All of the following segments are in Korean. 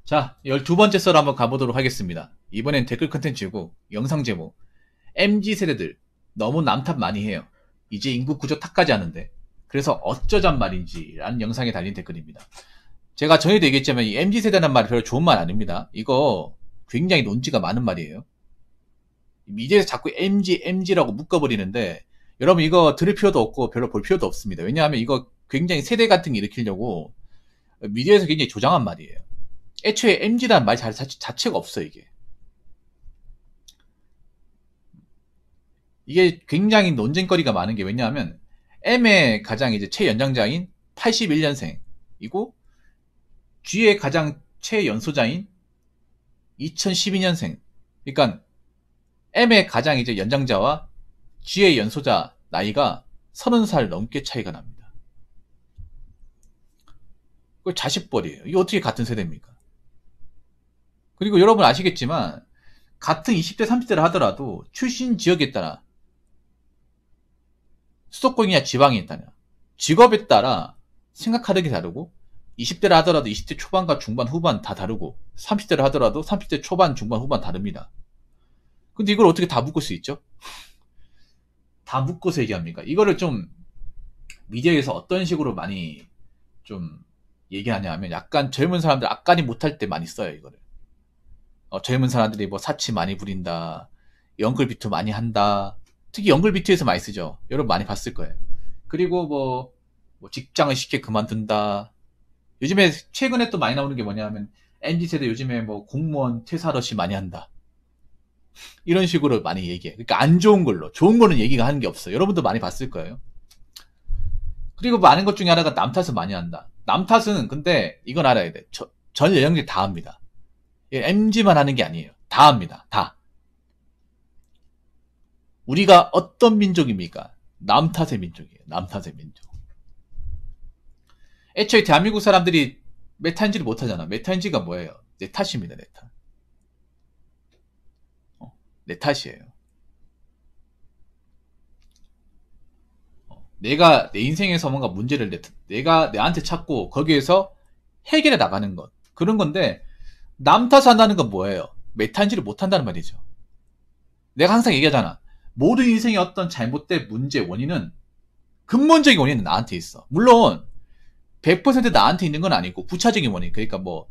자, 12번째 썰 한번 가보도록 하겠습니다. 이번엔 댓글 컨텐츠고 영상 제목 MZ세대들 너무 남탓 많이 해요. 이제 인구 구조 탓까지 하는데 그래서 어쩌잔 말인지 라는 영상에 달린 댓글입니다. 제가 전에도 얘기했지만 이 MZ세대란 말이 별로 좋은 말 아닙니다. 이거 굉장히 논지가 많은 말이에요. 미디어에서 자꾸 MZ라고 묶어버리는데 여러분 이거 들을 필요도 없고 별로 볼 필요도 없습니다. 왜냐하면 이거 굉장히 세대 갈등 일으키려고 미디어에서 굉장히 조장한 말이에요. 애초에 MZ라는 말 자체가 없어, 이게. 이게 굉장히 논쟁거리가 많은 게 왜냐하면, M의 가장 이제 최연장자인 81년생이고, G의 가장 최연소자인 2012년생. 그러니까, M의 가장 이제 연장자와 G의 연소자 나이가 30살 넘게 차이가 납니다. 그거 자식벌이에요. 이게 어떻게 같은 세대입니까? 그리고 여러분 아시겠지만 같은 20대 30대를 하더라도 출신 지역에 따라 수도권이냐 지방에 따라 직업에 따라 생각하는 게 다르고 20대를 하더라도 20대 초반과 중반 후반 다 다르고 30대를 하더라도 30대 초반 중반 후반 다릅니다. 근데 이걸 어떻게 다 묶을 수 있죠? 다 묶어서 얘기합니까? 이거를 좀 미디어에서 어떤 식으로 많이 좀 얘기하냐 하면 약간 젊은 사람들 악간이 못할 때 많이 써요, 이거를. 젊은 사람들이 뭐 사치 많이 부린다, 연글 비투 많이 한다. 특히 연글 비투에서 많이 쓰죠. 여러분 많이 봤을 거예요. 그리고 뭐 직장을 쉽게 그만둔다. 요즘에 최근에 또 많이 나오는 게 뭐냐면 MZ세대 요즘에 뭐 공무원 퇴사 러시 많이 한다. 이런 식으로 많이 얘기해. 그러니까 안 좋은 걸로, 좋은 거는 얘기가 하는 게 없어요. 여러분도 많이 봤을 거예요. 그리고 많은 것 중에 하나가 남 탓을 많이 한다. 남 탓은 근데 이건 알아야 돼. 전 연령대 다 합니다. MZ만 하는 게 아니에요. 다 합니다. 다. 우리가 어떤 민족입니까? 남 탓의 민족이에요. 남 탓의 민족. 애초에 대한민국 사람들이 메타인지를 못하잖아. 메타인지가 뭐예요? 내 탓입니다. 내 탓. 내 탓이에요. 내가 내 인생에서 뭔가 문제를 내가 내한테 찾고 거기에서 해결해 나가는 것. 그런 건데 남 탓한다는 건 뭐예요? 메타인지를 못한다는 말이죠. 내가 항상 얘기하잖아. 모든 인생의 어떤 잘못된 문제 원인은 근본적인 원인은 나한테 있어. 물론 100% 나한테 있는 건 아니고 부차적인 원인. 그러니까 뭐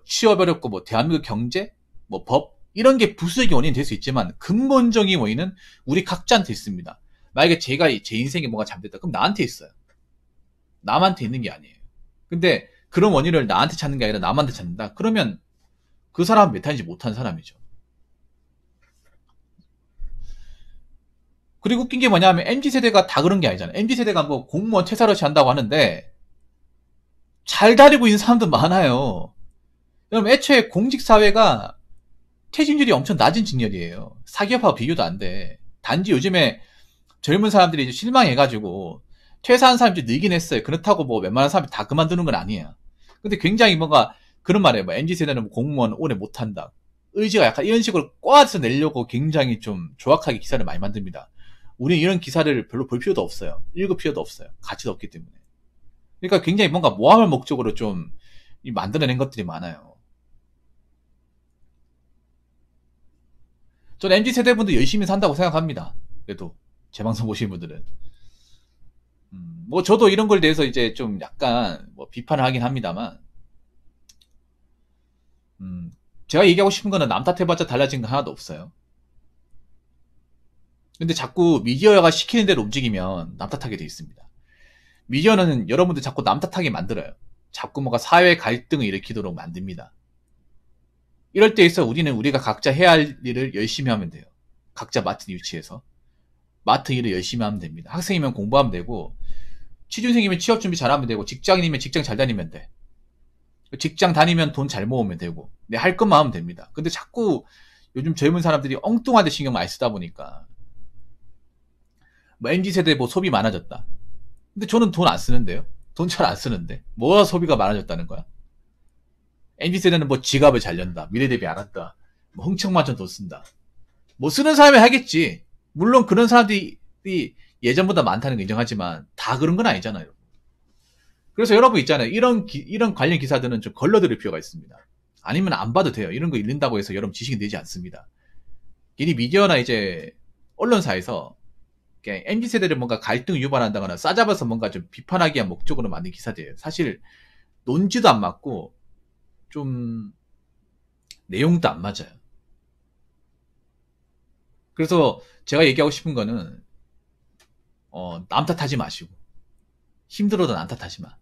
취업 어렵고 뭐 대한민국 경제, 뭐 법 이런 게 부수적인 원인이 될 수 있지만 근본적인 원인은 우리 각자한테 있습니다. 만약에 제가 제 인생에 뭐가 잘못됐다. 그럼 나한테 있어요. 남한테 있는 게 아니에요. 근데 그런 원인을 나한테 찾는 게 아니라 남한테 찾는다. 그러면 그 사람은 메타인지 못한 사람이죠. 그리고 웃긴 게 뭐냐면 MZ세대가 다 그런 게 아니잖아요. MZ세대가 뭐 공무원 퇴사러시 한다고 하는데 잘 다니고 있는 사람도 많아요. 여러분 애초에 공직사회가 퇴직률이 엄청 낮은 직렬이에요. 사기업하고 비교도 안 돼. 단지 요즘에 젊은 사람들이 이제 실망해가지고 퇴사한 사람이 좀 늘긴 했어요. 그렇다고 뭐 웬만한 사람이 다 그만두는 건 아니에요. 근데 굉장히 뭔가 그런 말이에요. 뭐 MZ세대는 뭐 공무원 오래 못한다. 의지가 약간 이런 식으로 꼬아서 내려고 굉장히 좀 조악하게 기사를 많이 만듭니다. 우리는 이런 기사를 별로 볼 필요도 없어요. 읽을 필요도 없어요. 가치도 없기 때문에. 그러니까 굉장히 뭔가 모함을 목적으로 좀 만들어낸 것들이 많아요. 저는 MZ세대분들 열심히 산다고 생각합니다. 그래도 제 방송 보시는 분들은. 뭐 저도 이런 걸 대해서 이제 좀 약간 뭐 비판을 하긴 합니다만 제가 얘기하고 싶은 거는 남 탓해봤자 달라진 거 하나도 없어요. 근데 자꾸 미디어가 시키는 대로 움직이면 남 탓하게 돼 있습니다. 미디어는 여러분들 자꾸 남 탓하게 만들어요. 자꾸 뭔가 사회 갈등을 일으키도록 만듭니다. 이럴 때에서 우리가 각자 해야 할 일을 열심히 하면 돼요. 각자 맡은 위치에서. 맡은 일을 열심히 하면 됩니다. 학생이면 공부하면 되고, 취준생이면 취업 준비 잘하면 되고, 직장인이면 직장 잘 다니면 돼. 직장 다니면 돈 잘 모으면 되고, 내 할 것만 하면 됩니다. 근데 자꾸 요즘 젊은 사람들이 엉뚱한 데 신경 많이 쓰다 보니까, 뭐 MZ세대 뭐 소비 많아졌다. 근데 저는 돈 안 쓰는데요? 돈 잘 안 쓰는데. 뭐가 소비가 많아졌다는 거야? MZ세대는 뭐 지갑을 잘 연다. 미래 대비 안 한다. 뭐 흥청만청 돈 쓴다. 뭐 쓰는 사람이 하겠지. 물론 그런 사람들이 예전보다 많다는 거 인정하지만 다 그런 건 아니잖아요. 그래서 여러분 있잖아요. 이런 관련 기사들은 좀 걸러들일 필요가 있습니다. 아니면 안 봐도 돼요. 이런 거 읽는다고 해서 여러분 지식이 되지 않습니다. 괜히 미디어나 이제 언론사에서 MZ세대를 뭔가 갈등을 유발한다거나 싸잡아서 뭔가 좀 비판하기 위한 목적으로 만든 기사들이에요. 사실 논지도 안 맞고 좀 내용도 안 맞아요. 그래서 제가 얘기하고 싶은 거는 남 탓하지 마시고 힘들어도 남 탓하지 마.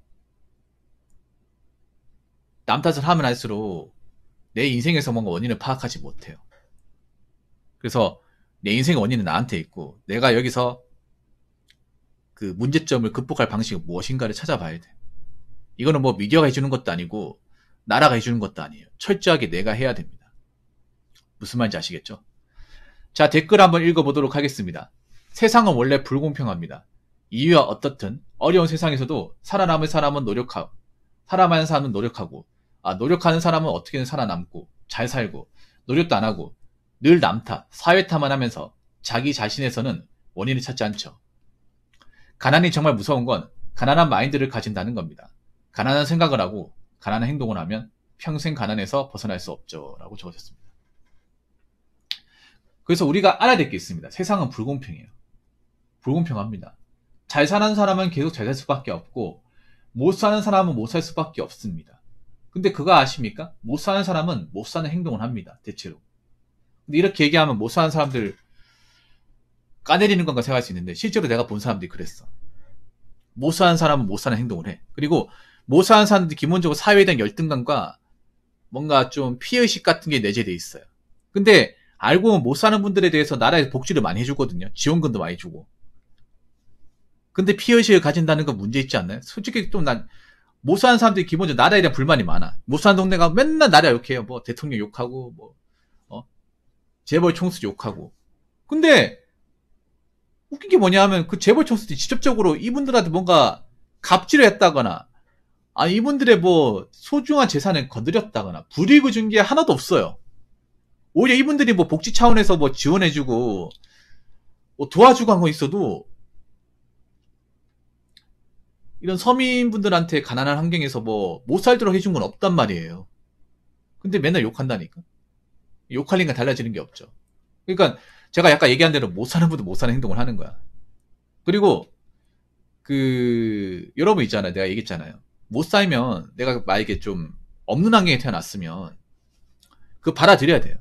남 탓을 하면 할수록 내 인생에서 뭔가 원인을 파악하지 못해요. 그래서 내 인생의 원인은 나한테 있고 내가 여기서 그 문제점을 극복할 방식이 무엇인가를 찾아봐야 돼. 이거는 뭐 미디어가 해주는 것도 아니고 나라가 해주는 것도 아니에요. 철저하게 내가 해야 됩니다. 무슨 말인지 아시겠죠? 자, 댓글 한번 읽어보도록 하겠습니다. 세상은 원래 불공평합니다. 이유와 어떻든 어려운 세상에서도 살아남을 사람은 노력하고 살아남는 사람은 노력하고 노력하는 사람은 어떻게든 살아남고 잘 살고 노력도 안 하고 늘 남 탓, 사회 탓만 하면서 자기 자신에서는 원인을 찾지 않죠. 가난이 정말 무서운 건 가난한 마인드를 가진다는 겁니다. 가난한 생각을 하고 가난한 행동을 하면 평생 가난에서 벗어날 수 없죠. 라고 적으셨습니다. 그래서 우리가 알아야 될 게 있습니다. 세상은 불공평해요. 불공평합니다. 잘 사는 사람은 계속 잘 살 수밖에 없고 못 사는 사람은 못 살 수밖에 없습니다. 근데 그거 아십니까? 못 사는 사람은 못 사는 행동을 합니다. 대체로. 근데 이렇게 얘기하면 못 사는 사람들 까내리는 건가 생각할 수 있는데 실제로 내가 본 사람들이 그랬어. 못 사는 사람은 못 사는 행동을 해. 그리고 못 사는 사람들이 기본적으로 사회에 대한 열등감과 뭔가 좀 피해의식 같은 게 내재되어 있어요. 근데 알고 보면 못 사는 분들에 대해서 나라에서 복지를 많이 해주거든요. 지원금도 많이 주고. 근데 피해의식을 가진다는 건 문제 있지 않나요? 솔직히 좀 난 못 사는 사람들이 기본적으로 나라에 대한 불만이 많아. 못 사는 동네가 맨날 나라 욕해요. 뭐 대통령 욕하고 재벌 총수 욕하고. 근데 웃긴 게 뭐냐 하면 그 재벌 총수들이 직접적으로 이분들한테 뭔가 갑질을 했다거나 이분들의 뭐 소중한 재산을 건드렸다거나 불이익을 준 게 하나도 없어요. 오히려 이분들이 뭐 복지 차원에서 뭐 지원해주고 뭐 도와주고 한 거 있어도 이런 서민분들한테 가난한 환경에서 뭐 못 살도록 해준 건 없단 말이에요. 근데 맨날 욕한다니까. 욕할 일과 달라지는 게 없죠. 그러니까 제가 약간 얘기한 대로 못 사는 분도 못 사는 행동을 하는 거야. 그리고 여러분 있잖아요. 내가 얘기했잖아요. 못 살면 내가 만약에 좀 없는 환경에 태어났으면 그거 받아들여야 돼요.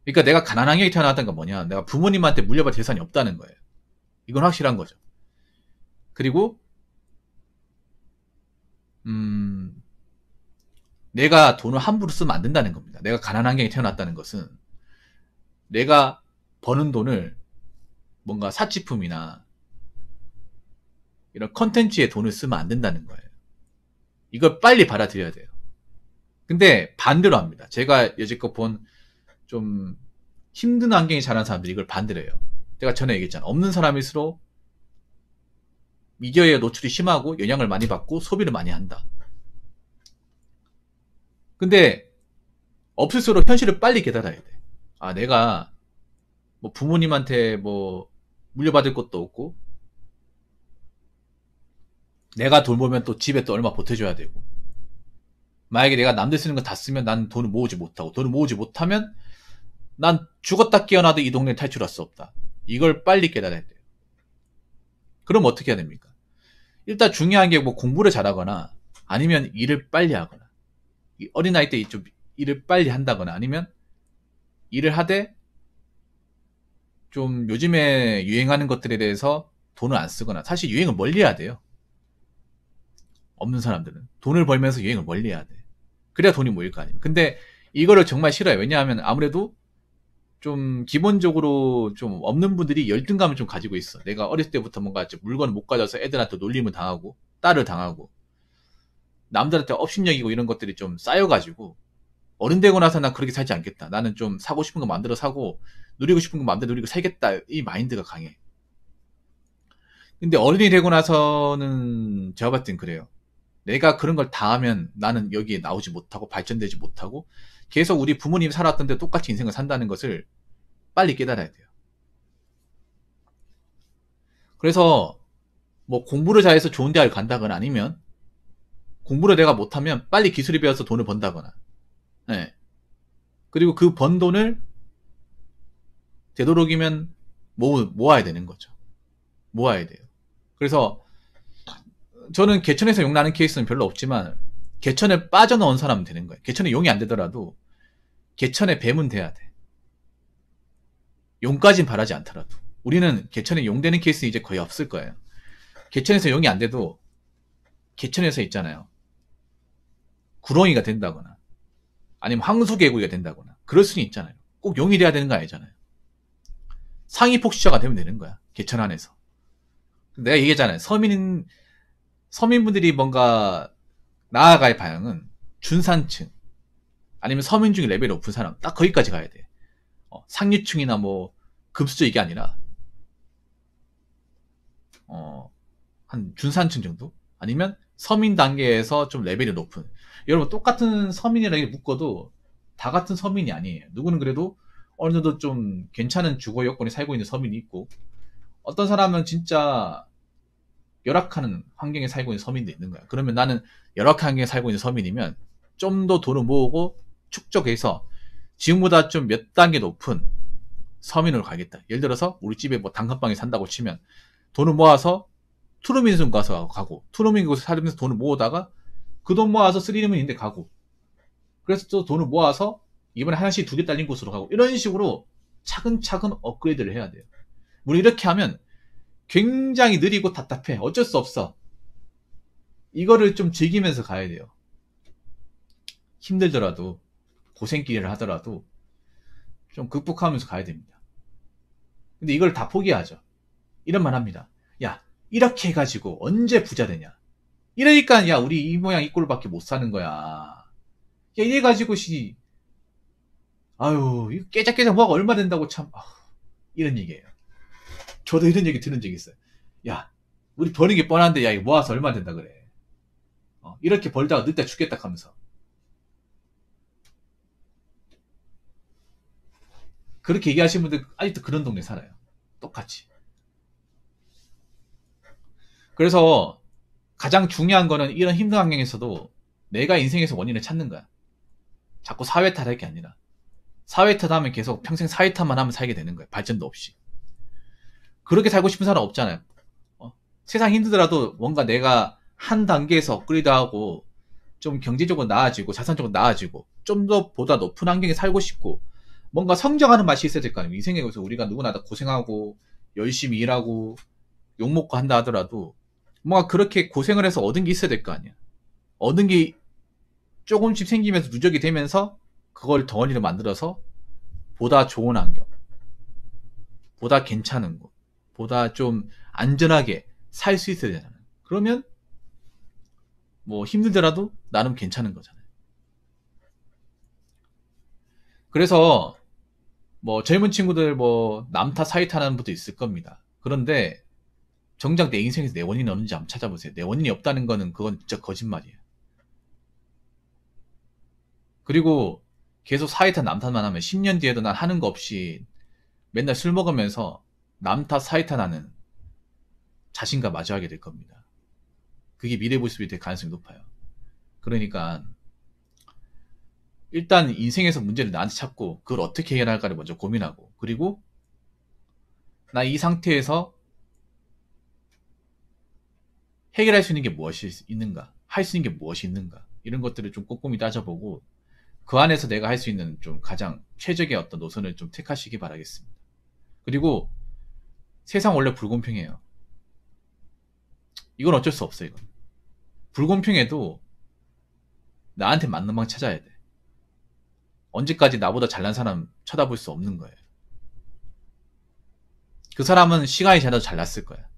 그러니까 내가 가난한 환경에 태어났다는 건 뭐냐. 내가 부모님한테 물려받을 재산이 없다는 거예요. 이건 확실한 거죠. 그리고 내가 돈을 함부로 쓰면 안 된다는 겁니다. 내가 가난한 환경에 태어났다는 것은 내가 버는 돈을 뭔가 사치품이나 이런 컨텐츠에 돈을 쓰면 안 된다는 거예요. 이걸 빨리 받아들여야 돼요. 근데 반대로 합니다. 제가 여지껏 본 좀 힘든 환경에 자란 사람들이 이걸 반대로 해요. 제가 전에 얘기했잖아. 없는 사람일수록 미디어에 노출이 심하고 영향을 많이 받고 소비를 많이 한다. 근데 없을수록 현실을 빨리 깨달아야 돼. 내가 뭐 부모님한테 뭐 물려받을 것도 없고 내가 돈 벌면 또 집에 또 얼마 보태줘야 되고 만약에 내가 남들 쓰는 거 다 쓰면 난 돈을 모으지 못하고 돈을 모으지 못하면 난 죽었다 깨어나도 이 동네에 탈출할 수 없다. 이걸 빨리 깨달아야 돼요. 그럼 어떻게 해야 됩니까? 일단 중요한 게 뭐 공부를 잘하거나 아니면 일을 빨리 하거나 어린아이 때 좀 일을 빨리 한다거나 아니면 일을 하되 좀 요즘에 유행하는 것들에 대해서 돈을 안 쓰거나 사실 유행을 멀리 해야 돼요. 없는 사람들은 돈을 벌면서 유행을 멀리 해야 돼. 그래야 돈이 모일 거 아닙니까? 근데 이거를 정말 싫어요. 왜냐하면 아무래도 좀 기본적으로 좀 없는 분들이 열등감을 좀 가지고 있어. 내가 어렸을 때부터 뭔가 물건을 못 가져서 애들한테 놀림을 당하고 딸을 당하고 남들한테 업신여기고 이런 것들이 좀 쌓여가지고 어른 되고 나서 난 그렇게 살지 않겠다. 나는 좀 사고 싶은 거 마음대로 사고 누리고 싶은 거 마음대로 누리고 살겠다. 이 마인드가 강해. 근데 어른이 되고 나서는 제가 봤을 땐 그래요. 내가 그런 걸 다 하면 나는 여기에 나오지 못하고 발전되지 못하고 계속 우리 부모님이 살았던 데 똑같이 인생을 산다는 것을 빨리 깨달아야 돼요. 그래서 뭐 공부를 잘해서 좋은 대학을 간다거나 아니면 공부를 내가 못하면 빨리 기술이 배워서 돈을 번다거나, 네. 그리고 그 번 돈을 되도록이면 모아야 되는 거죠. 모아야 돼요. 그래서 저는 개천에서 용 나는 케이스는 별로 없지만 개천에 빠져나온 사람은 되는 거예요. 개천에 용이 안 되더라도 개천에 뱀은 돼야 돼. 용까진 바라지 않더라도. 우리는 개천에 용 되는 케이스 이제 거의 없을 거예요. 개천에서 용이 안 돼도 개천에서 있잖아요. 구렁이가 된다거나 아니면 황수개구리가 된다거나 그럴 수는 있잖아요. 꼭 용이 돼야 되는 거 아니잖아요. 상위 폭시자가 되면 되는 거야. 개천 안에서. 내가 얘기했잖아요. 서민분들이 뭔가 나아갈 방향은 준산층 아니면 서민 중에 레벨이 높은 사람 딱 거기까지 가야 돼. 상류층이나 뭐 급수저 이게 아니라 한 준산층 정도? 아니면 서민 단계에서 좀 레벨이 높은. 여러분 똑같은 서민이라고 묶어도 다 같은 서민이 아니에요. 누구는 그래도 어느 정도 좀 괜찮은 주거 여건에 살고 있는 서민이 있고 어떤 사람은 진짜 열악한 환경에 살고 있는 서민도 있는 거야. 그러면 나는 열악한 환경에 살고 있는 서민이면 좀 더 돈을 모으고 축적해서 지금보다 좀 몇 단계 높은 서민으로 가겠다. 예를 들어서 우리 집에 뭐 단칸방에 산다고 치면 돈을 모아서 투룸인수 가서 가고 투룸인수 살면서 돈을 모으다가 그 돈 모아서 쓰리룸인데 가고 그래서 또 돈을 모아서 이번에 하나씩 2개 딸린 곳으로 가고 이런 식으로 차근차근 업그레이드를 해야 돼요. 우리 이렇게 하면 굉장히 느리고 답답해. 어쩔 수 없어. 이거를 좀 즐기면서 가야 돼요. 힘들더라도 고생길을 하더라도 좀 극복하면서 가야 됩니다. 근데 이걸 다 포기하죠. 이런 말 합니다. 야 이렇게 해가지고 언제 부자 되냐. 이러니까 야 우리 이 모양 이 꼴밖에 못 사는 거야. 야 이래가지고 아유 이거 깨작깨작 뭐가 얼마 된다고 참 이런 얘기예요. 저도 이런 얘기 들은 적이 있어요. 야 우리 버는 게 뻔한데 야 이거 모아서 얼마 된다 그래. 이렇게 벌다가 늙다 죽겠다 하면서 그렇게 얘기하시는 분들 아직도 그런 동네 살아요. 똑같이. 그래서 가장 중요한 거는 이런 힘든 환경에서도 내가 인생에서 원인을 찾는 거야. 자꾸 사회 탓할 게 아니라 사회 탓하면 계속 평생 사회 탓만 하면 살게 되는 거야. 발전도 없이. 그렇게 살고 싶은 사람 없잖아요. 세상 힘들더라도 뭔가 내가 한 단계에서 업그레이드하고 좀 경제적으로 나아지고 자산적으로 나아지고 좀 더 보다 높은 환경에 살고 싶고 뭔가 성장하는 맛이 있어야 될 거 아니에요. 인생에서 우리가 누구나 다 고생하고 열심히 일하고 욕먹고 한다 하더라도 뭔가 그렇게 고생을 해서 얻은 게 있어야 될 거 아니야. 얻은 게 조금씩 생기면서 누적이 되면서 그걸 덩어리를 만들어서 보다 좋은 환경, 보다 괜찮은 곳, 보다 좀 안전하게 살 수 있어야 되잖아요. 그러면 뭐 힘들더라도 나름 괜찮은 거잖아요. 그래서 뭐 젊은 친구들 뭐 남탓 사이탓하는 분도 있을 겁니다. 그런데 정작 내 인생에서 내 원인이 어딘지 한번 찾아보세요. 내 원인이 없다는 거는 그건 진짜 거짓말이에요. 그리고 계속 사이탓 남탓만 하면 10년 뒤에도 난 하는 거 없이 맨날 술 먹으면서 남탓 사이탓하는 자신과 마주하게 될 겁니다. 그게 미래 모습이 될 가능성이 높아요. 그러니까 일단 인생에서 문제를 나한테 찾고 그걸 어떻게 해결할까를 먼저 고민하고 그리고 나 이 상태에서 해결할 수 있는 게 무엇이 있는가, 할 수 있는 게 무엇이 있는가 이런 것들을 좀 꼼꼼히 따져보고 그 안에서 내가 할 수 있는 좀 가장 최적의 어떤 노선을 좀 택하시기 바라겠습니다. 그리고 세상 원래 불공평해요. 이건 어쩔 수 없어. 이건 불공평해도 나한테 맞는 방 찾아야 돼. 언제까지 나보다 잘난 사람 쳐다볼 수 없는 거예요. 그 사람은 시간이 지나도 잘났을 거야.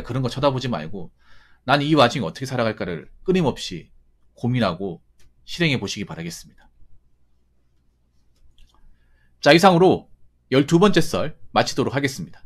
그런 거 쳐다보지 말고 난 이 와중에 어떻게 살아갈까를 끊임없이 고민하고 실행해 보시기 바라겠습니다. 자, 이상으로 12번째 썰 마치도록 하겠습니다.